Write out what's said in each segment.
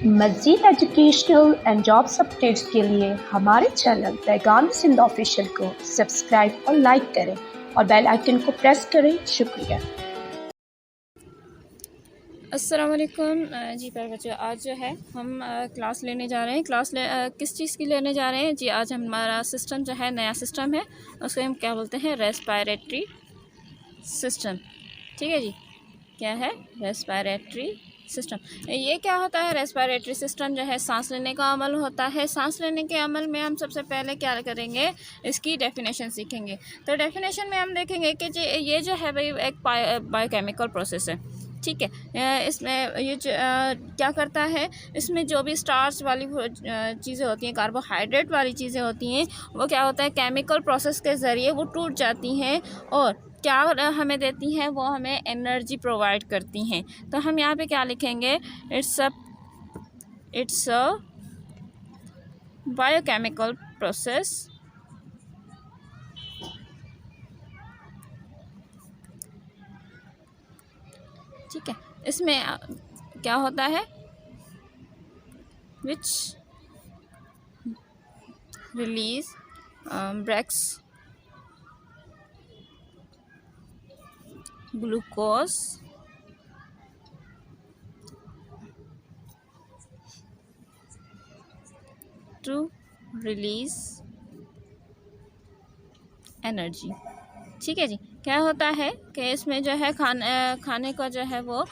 मज़ीद educational and jobs updates के लिए हमारे चैनल पैगाम सिंध ऑफिशियल को सब्सक्राइब और लाइक करें और बेल आइकन को प्रेस करें। शुक्रिया। अस्सलाम वालेकुम जी प्यारे बच्चों, आज जो है हम क्लास लेने जा रहे हैं। किस चीज़ की लेने जा रहे हैं जी? आज हमारा सिस्टम जो है, नया सिस्टम है, उसको हम क्या बोलते हैं? Respiratory system. ठीक है जी, क्या है? Respiratory system. ये क्या होता है? रेस्पिरेटरी सिस्टम जो है सांस लेने का अमल होता है। सांस लेने के अमल में हम सबसे पहले क्या करेंगे? इसकी डेफिनेशन सीखेंगे। तो डेफिनेशन में हम देखेंगे कि ये जो है भाई एक बायोकेमिकल प्रोसेस है। ठीक है, इसमें ये क्या करता है, इसमें जो भी स्टार्च वाली चीज़ें होती हैं, कार्बोहाइड्रेट वाली चीज़ें होती हैं, वो क्या होता है, केमिकल प्रोसेस के ज़रिए वो टूट जाती हैं और क्या हमें देती हैं, वो हमें एनर्जी प्रोवाइड करती हैं। तो हम यहाँ पे क्या लिखेंगे? इट्स अ बायोकेमिकल प्रोसेस ठीक है, इसमें क्या होता है? Which release breaks glucose to release energy. ठीक है जी, क्या होता है कि इसमें जो है खाने को जो है वो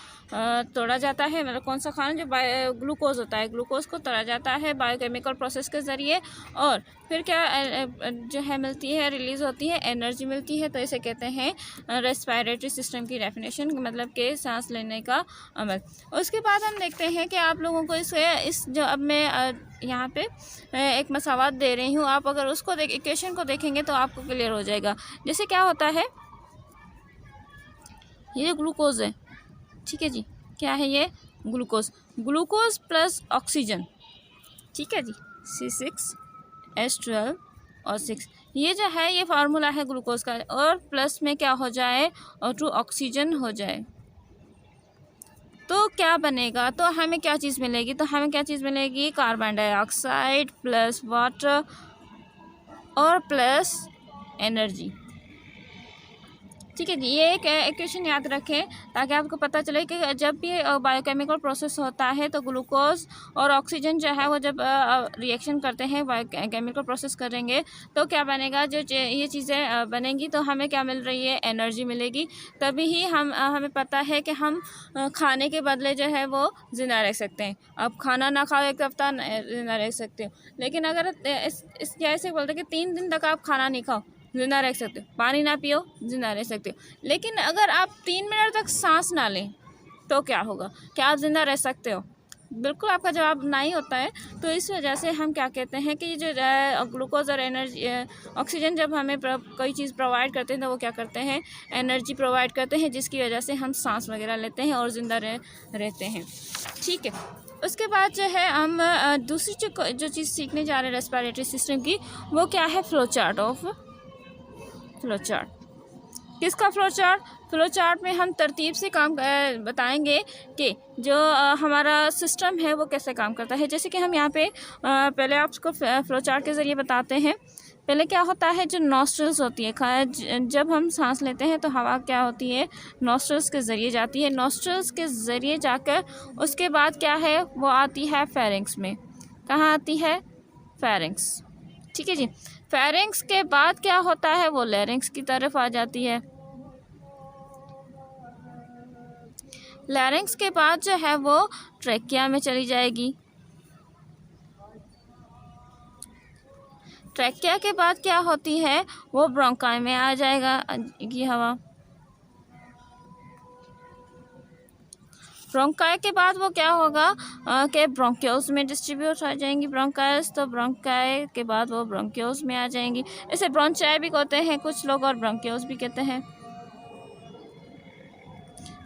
तोड़ा जाता है। मतलब कौन सा खाना? जो ग्लूकोज होता है, ग्लूकोज को तोड़ा जाता है बायोकेमिकल प्रोसेस के ज़रिए और फिर क्या जो है मिलती है, रिलीज़ होती है, एनर्जी मिलती है। तो इसे कहते हैं रेस्पिरेटरी सिस्टम की डेफिनेशन, मतलब कि सांस लेने का अमल। उसके बाद हम देखते हैं कि आप लोगों को इस जो अब मैं यहाँ पे एक मसावात दे रही हूँ, आप अगर उसको इक्वेशन को देखेंगे तो आपको क्लियर हो जाएगा। जैसे क्या होता है, ये ग्लूकोज है। ठीक है जी, क्या है ये? ग्लूकोज। Glucose plus oxygen. ठीक है जी, C6H12 और 6, ये जो है ये फार्मूला है ग्लूकोज का। और प्लस में क्या हो जाए? और 2 ऑक्सीजन हो जाए तो क्या बनेगा? तो हमें क्या चीज़ मिलेगी? तो हमें क्या चीज़ मिलेगी? कार्बन डाइऑक्साइड प्लस वाटर और प्लस एनर्जी। ठीक है जी, ये एक इक्वेशन याद रखें ताकि आपको पता चले कि जब भी बायोकेमिकल प्रोसेस होता है तो ग्लूकोज और ऑक्सीजन जो है वो जब रिएक्शन करते हैं, बायोकेमिकल प्रोसेस करेंगे तो क्या बनेगा? जो ये चीज़ें बनेंगी तो हमें क्या मिल रही है? एनर्जी मिलेगी। तभी ही हमें पता है कि हम खाने के बदले जो है वो ज़िंदा रह सकते हैं। अब खाना ना खाओ एक हफ्ता ज़िंदा रह सकते हो, लेकिन अगर ऐसे बोलते कि 3 दिन तक आप खाना नहीं खाओ, जिंदा रह सकते हो। पानी ना पियो, जिंदा रह सकते हो। लेकिन अगर आप 3 मिनट तक सांस ना लें तो क्या होगा? क्या आप जिंदा रह सकते हो? बिल्कुल आपका जवाब ना ही होता है। तो इस वजह से हम क्या कहते हैं कि जो ग्लूकोज और एनर्जी ऑक्सीजन जब हमें कोई चीज़ प्रोवाइड करते हैं तो वो क्या करते हैं? एनर्जी प्रोवाइड करते हैं, जिसकी वजह से हम सांस वगैरह लेते हैं और ज़िंदा रहते हैं। ठीक है, उसके बाद जो है हम दूसरी जो चीज़ सीखने जा रहे हैं रेस्पिरेटरी सिस्टम की, वो क्या है? Flow chart. किसका फ्लो चार्ट? फ्लो चार्ट में हम तरतीब से काम बताएंगे कि जो हमारा सिस्टम है वो कैसे काम करता है। जैसे कि हम यहाँ पे पहले आपको फ्लो चार्ट के ज़रिए बताते हैं। पहले क्या होता है? जो नॉस्ट्रल्स होती है, जब हम सांस लेते हैं तो हवा क्या होती है? नॉस्ट्रल्स के ज़रिए जाती है। नॉस्ट्रल्स के ज़रिए जाकर उसके बाद क्या है? वो आती है फेरिंग्स में। कहाँ आती है? फेरिंग्स। ठीक है जी, फेरिंग्स के बाद क्या होता है? वो लैरिंग्स की तरफ आ जाती है। लैरिंग्स के बाद जो है वो ट्रेकिया में चली जाएगी। ट्रेकिया के बाद क्या होती है? वो ब्रोंकाई में आ जाएगा की हवा। ब्रोंकाई के बाद वो क्या होगा कि ब्रोंक्योल्स में डिस्ट्रीब्यूट हो जाएंगी ब्रोंकाइल्स। तो ब्रोंकाई के बाद वो ब्रोंक्योल्स में आ जाएंगी। इसे ब्रोंचाई भी कहते हैं कुछ लोग और ब्रोंक्योल्स भी कहते हैं।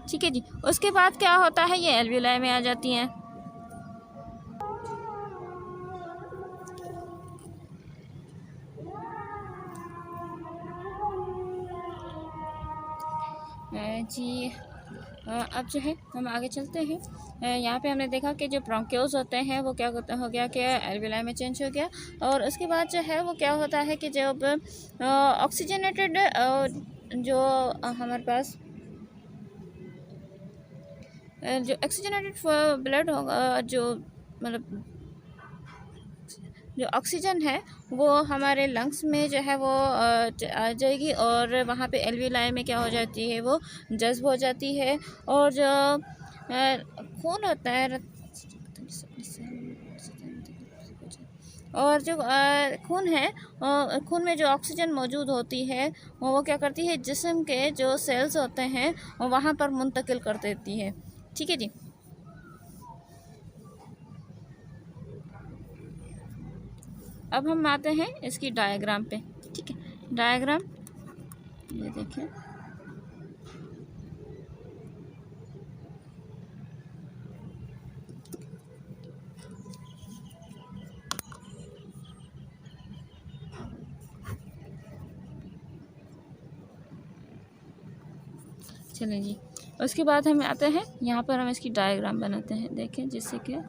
ठीक है जी, उसके बाद क्या होता है? ये एल्वियोलाई में आ जाती हैं। जी अब जो है हम आगे चलते हैं। यहाँ पे हमने देखा कि जो ब्रोंक्यूल्स होते हैं वो क्या हो गया कि एल्विलाई में चेंज हो गया, और उसके बाद जो है वो क्या होता है कि जब ऑक्सीजनेटेड जो हमारे पास जो ऑक्सीजनेटेड ब्लड होगा, जो मतलब जो ऑक्सीजन है वो हमारे लंग्स में जो है वो आ जाएगी, और वहाँ पे एल्विलाई में क्या हो जाती है, वो जज्ब हो जाती है। और जो खून होता है और जो खून है, खून में जो ऑक्सीजन मौजूद होती है वो क्या करती है, जिस्म के जो सेल्स होते हैं वहाँ पर मुंतकिल कर देती है। ठीक है जी। अब हम आते हैं इसकी डायग्राम पे। ठीक है, डायग्राम ये देखें। चलें जी, उसके बाद हम आते हैं यहाँ पर, हम इसकी डायग्राम बनाते हैं। देखें, जिससे कि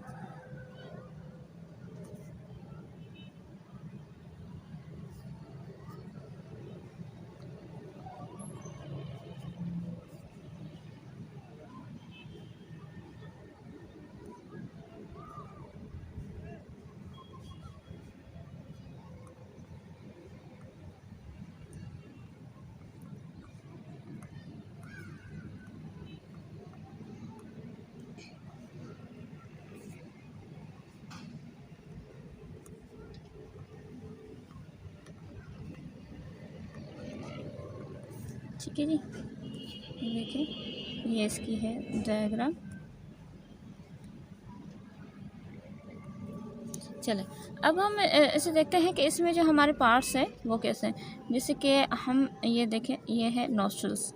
ठीक है जी, देखिए ये इसकी है डायग्राम। चले, अब हम इसे देखते हैं कि इसमें जो हमारे पार्ट्स हैं वो कैसे हैं। जैसे कि हम ये देखें, ये है नॉस्ट्रल्स।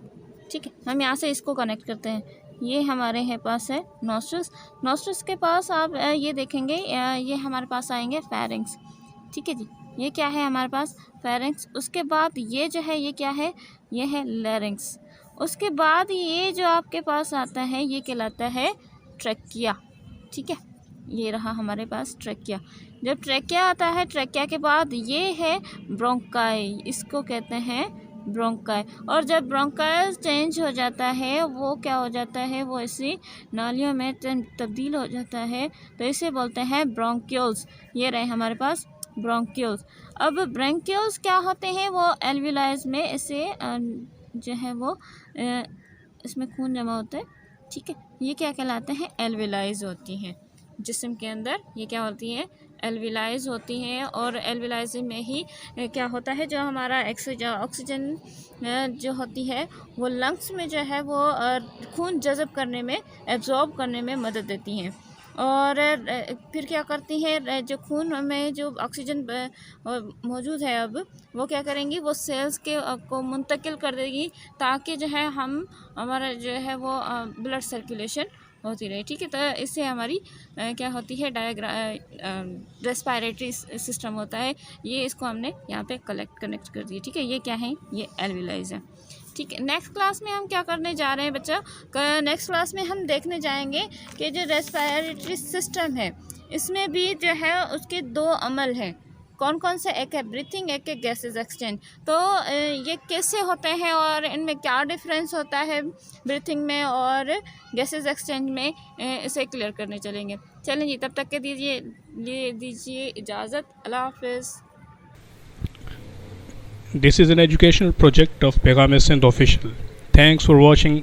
ठीक है, हम यहाँ से इसको कनेक्ट करते हैं। ये हमारे है पास है नॉस्ट्रल्स। नॉस्ट्रल्स के पास आप ये देखेंगे, ये हमारे पास आएंगे फेरिंग्स। ठीक है जी, ये क्या है हमारे पास, फेरिंग्स। उसके बाद ये जो है, ये क्या है, ये है लैरिंग्स। उसके बाद ये जो आपके पास आता है ये कहलाता है ट्रैकिया। ठीक है, ये रहा हमारे पास ट्रैकिया। जब ट्रैकिया आता है, ट्रैकिया के बाद ये है ब्रोंकाई, इसको कहते हैं ब्रोंकाई। और जब ब्रोंकाई चेंज हो जाता है, वो क्या हो जाता है, वो इसी नालियों में तब्दील हो जाता है, तो इसे बोलते हैं ब्रोंक्यूल्स। ये रहे हमारे पास ब्रोंक्यूल्स। अब ब्रोंक्यूल्स क्या होते हैं, वो एल्विलाइज में इसे जो है वो इसमें खून जमा होता है। ठीक है, ये क्या कहलाते हैं, एल्विलाइज होती हैं जिस्म के अंदर। ये क्या होती है, एल्विलाइज होती हैं। और एल्विलाइज में ही क्या होता है, जो हमारा ऑक्सीजन जो होती है वो लंग्स में जो है वो खून जज़ब करने में, एब्जॉर्ब करने में मदद देती हैं। और फिर क्या करती हैं, जो खून में जो ऑक्सीजन मौजूद है अब वो क्या करेंगी, वो सेल्स के को मुंतकिल कर देगी, ताकि जो है हमारा जो है वो ब्लड सर्कुलेशन होती रहे। ठीक है, तो इससे हमारी क्या होती है, रेस्पिरेटरी सिस्टम होता है। ये इसको हमने यहाँ पे कनेक्ट कर दिया। ठीक है, ये क्या है, ये एल्विलाइज है। ठीक है, नेक्स्ट क्लास में हम क्या करने जा रहे हैं बच्चा, नेक्स्ट क्लास में हम देखने जाएंगे कि जो रेस्पिरेटरी सिस्टम है इसमें भी जो है उसके दो अमल हैं। कौन कौन से, एक है ब्रीथिंग, एक है गैसेस एक्सचेंज। तो ये कैसे होते हैं और इनमें क्या डिफरेंस होता है ब्रीथिंग में और गैसेस एक्सचेंज में, इसे क्लियर करने चलेंगे। चलें जी, तब तक के दीजिए इजाज़त। अल्लाह हाफ़िज़। This is an educational project of Paygham-e Sindh Official. Thanks for watching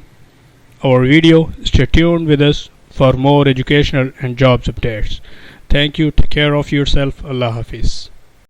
our video. Stay tuned with us for more educational and jobs updates. Thank you. Take care of yourself. Allah Hafiz.